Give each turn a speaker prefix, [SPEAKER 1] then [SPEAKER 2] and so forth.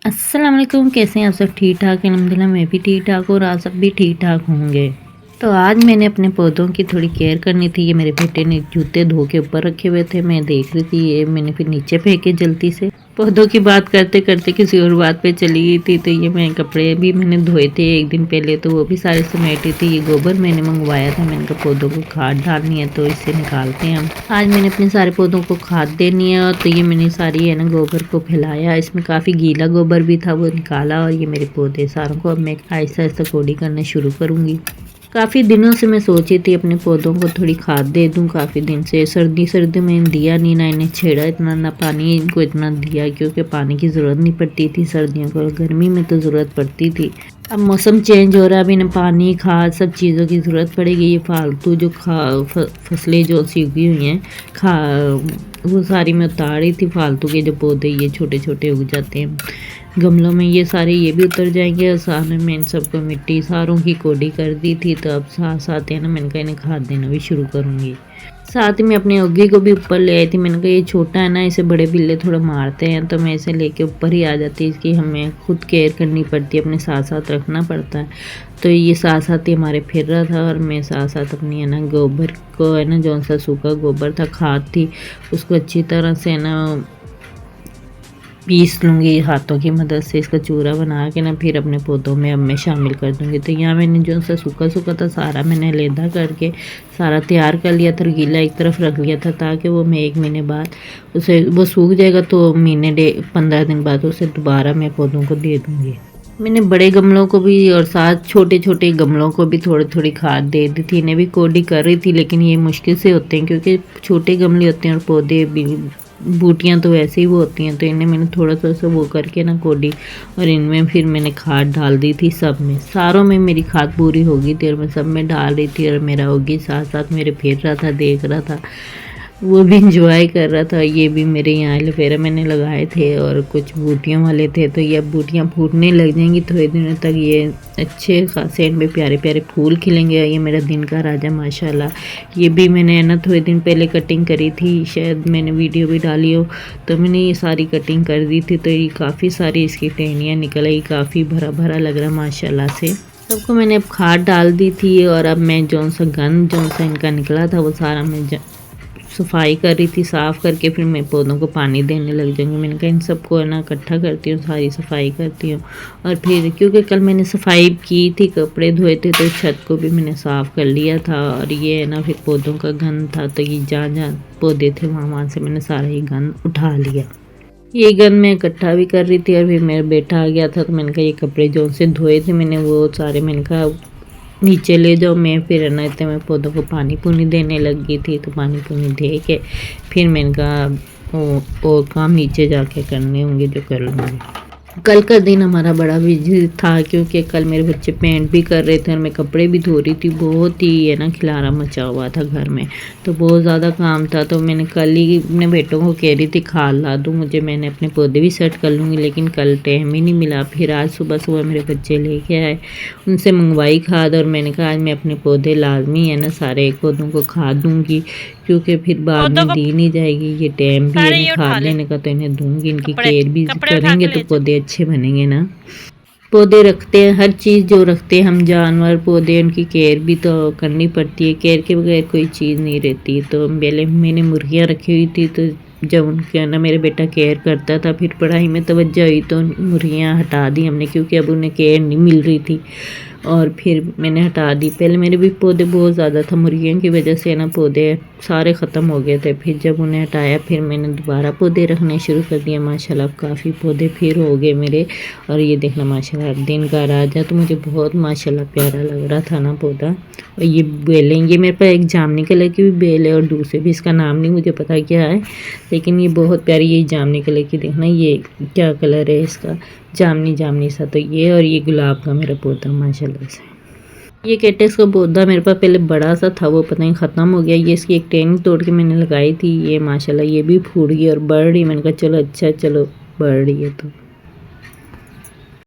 [SPEAKER 1] अस्सलाम वालेकुम, कैसे हैं आप सब? ठीक ठाक अल्हम्दुलिल्लाह, मैं भी ठीक ठाक हूँ और आप सब भी ठीक ठाक होंगे। तो आज मैंने अपने पौधों की थोड़ी केयर करनी थी। ये मेरे बेटे ने जूते धो के ऊपर रखे हुए थे, मैं देख रही थी, ये मैंने फिर नीचे फेंके जल्दी से। पौधों की बात करते करते किसी और बात पे चली गई थी। तो ये मैं कपड़े भी मैंने धोए थे एक दिन पहले, तो वो भी सारे समेटे थे। ये गोबर मैंने मंगवाया था, मैंने कहा पौधों को खाद डालनी है तो इससे निकालते हैं हम। आज मैंने अपने सारे पौधों को खाद देनी है, और तो ये मैंने सारी है ना गोबर को फैलाया। इसमें काफ़ी गीला गोबर भी था, वो निकाला, और ये मेरे पौधे सारों को अब मैं आहिस्ता आहिस्ता कोड़ी करना शुरू करूँगी। काफ़ी दिनों से मैं सोची थी अपने पौधों को थोड़ी खाद दे दूं। काफ़ी दिन से सर्दी में दिया नहीं, ना इन्हें छेड़ा इतना, ना पानी इनको इतना दिया, क्योंकि पानी की ज़रूरत नहीं पड़ती थी सर्दियों को, गर्मी में तो ज़रूरत पड़ती थी। अब मौसम चेंज हो रहा है, अभी इन्हें पानी खाद सब चीज़ों की ज़रूरत पड़ेगी। ये फालतू जो फसलें जो सी उगी हुई हैं खा वो सारी मैं उतार रही थी। फालतू के जो पौधे ये छोटे छोटे उग जाते हैं गमलों में, ये सारे ये भी उतर जाएंगे। और साथ में मैं इन सबको मिट्टी सारों की कोड़ी कर दी थी, तो अब साथ साथ है ना मैंने कहा इन्हें खाद देना भी शुरू करूँगी। साथ ही मैं अपने ओगी को भी ऊपर ले आई थी। मैंने कहा ये छोटा है ना, इसे बड़े बिल्ले थोड़ा मारते हैं, तो मैं इसे लेके ऊपर ही आ जाती। इसकी हमें खुद केयर करनी पड़ती है, अपने साथ साथ रखना पड़ता है। तो ये साथ साथ ही हमारे फिर रहा था, और मैं साथ साथ अपनी है ना गोबर को है ना जौन सा सूखा गोबर था, खाद थी, उसको अच्छी तरह से है ना पीस लूँगी हाथों की मदद से। इसका चूरा बना के ना फिर अपने पौधों में अब मैं शामिल कर दूँगी। तो यहाँ मैंने जो सा सूखा सूखा था सारा मैंने अलहदा करके सारा तैयार कर लिया था, और गीला एक तरफ रख लिया था, ताकि वो मैं 1 महीने बाद उसे वो सूख जाएगा, तो 15 दिन बाद उसे दोबारा मैं पौधों को दे दूँगी। मैंने बड़े गमलों को भी और साथ छोटे छोटे गमलों को भी थोड़ी थोड़ी खाद दे दी थी। इन्हें भी कोड़ी कर रही थी, लेकिन ये मुश्किल से होते हैं क्योंकि छोटे गमले होते हैं, और पौधे भी बूटियाँ तो वैसे ही वो होती हैं। तो इन्हें मैंने थोड़ा सा सा वो करके ना कोड़ी, और इनमें फिर मैंने खाद डाल दी थी। सब में सारों में मेरी खाद पूरी हो गई थी, और मैं सब में डाल रही थी, और मेरा होगी साथ साथ मेरे फिर रहा था, देख रहा था, वो भी इंजॉय कर रहा था। ये भी मेरे यहाँ एलोवेरा मैंने लगाए थे, और कुछ बूटियों वाले थे, तो ये अब बूटियाँ फूटने लग जाएंगी थोड़े दिनों तक। ये अच्छे खासे इनमें प्यारे प्यारे फूल खिलेंगे। ये मेरा दिन का राजा माशाल्लाह। ये भी मैंने है ना थोड़े दिन पहले कटिंग करी थी, शायद मैंने वीडियो भी डाली हो, तो मैंने ये सारी कटिंग कर दी थी। तो ये काफ़ी सारी इसकी टहनियाँ निकल आई, काफ़ी भरा भरा लग रहा माशाल्लाह से। सबको मैंने अब खाद डाल दी थी, और अब मैं जौन सा इनका निकला था वो सारा मैं सफाई कर रही थी। साफ़ करके फिर मैं पौधों को पानी देने लग जाऊँगी। मैंने कहा इन सबको है ना इकट्ठा करती हूँ, सारी सफाई करती हूँ। और फिर क्योंकि कल मैंने सफाई की थी, कपड़े धोए थे, तो छत को भी मैंने साफ़ कर लिया था। और ये है ना फिर पौधों का गंद था, तो ये जहाँ जहाँ पौधे थे वहाँ से मैंने सारा ये गंद उठा लिया। ये गंद मैं इकट्ठा भी कर रही थी, और फिर मेरा बेटा आ गया था, तो मैंने कहा ये कपड़े जो से धोए थे मैंने वो सारे मैंने कहा नीचे ले जाओ। मैं फिर ना इतने मैं पौधों को पानी पुनी देने लगी थी, तो पानी पुनी दे के फिर मैंने कहा वो काम नीचे जाके करने होंगे जो कर लूँगी। कल का दिन हमारा बड़ा बिजी था, क्योंकि कल मेरे बच्चे पेंट भी कर रहे थे और मैं कपड़े भी धो रही थी। बहुत ही है ना खिलारा मचा हुआ था घर में, तो बहुत ज़्यादा काम था। तो मैंने कल ही अपने बेटों को कह रही थी खाद ला दूँ मुझे, मैंने अपने पौधे भी सेट कर लूँगी, लेकिन कल टाइम ही नहीं मिला। फिर आज सुबह सुबह मेरे बच्चे लेके आए, उनसे मंगवाई खाद, और मैंने कहा आज मैं अपने पौधे लाजमी है ना सारे पौधों को खाद दूँगी, क्योंकि फिर बाद में दी नहीं जाएगी। ये टाइम भी है ना खाद लेने का, तो इन्हें दूंगी। इनकी केयर भी करेंगे तो पौधे अच्छे बनेंगे ना। पौधे रखते हैं, हर चीज़ जो रखते हैं हम जानवर पौधे, उनकी केयर भी तो करनी पड़ती है। केयर के बगैर कोई चीज़ नहीं रहती। तो पहले मैंने मुर्गियाँ रखी हुई थी, तो जब उनके ना मेरे बेटा केयर करता था, फिर पढ़ाई में तवज्जो हुई तो मुर्गियाँ हटा दी हमने, क्योंकि अब उन्हें केयर नहीं मिल रही थी, और फिर मैंने हटा दी। पहले मेरे भी पौधे बहुत ज़्यादा था, मुर्गियों की वजह से ना पौधे सारे ख़त्म हो गए थे। फिर जब उन्हें हटाया, फिर मैंने दोबारा पौधे रखने शुरू कर दिए। माशाल्लाह काफ़ी पौधे फिर हो गए मेरे। और ये देखना माशाल्लाह दिन का राजा, तो मुझे बहुत माशाल्लाह प्यारा लग रहा था ना पौधा। और ये बेलें, ये मेरे पास एक जामुनी कलर की भी बेल है, और दूसरे भी, इसका नाम नहीं मुझे पता क्या है, लेकिन ये बहुत प्यारी, ये जामुनी कलर की। देखना ये क्या कलर है इसका, जामुनी जामुनी सा। तो ये, और ये गुलाब का मेरा पौधा माशाल्लाह से। ये कैक्टस का पौधा मेरे पास पहले बड़ा सा था, वो पता नहीं ख़त्म हो गया। ये इसकी एक टहनी तोड़ के मैंने लगाई थी, ये माशाल्लाह ये भी फूट गई और बढ़ रही। मैंने कहा चलो अच्छा, चलो बढ़ रही है तो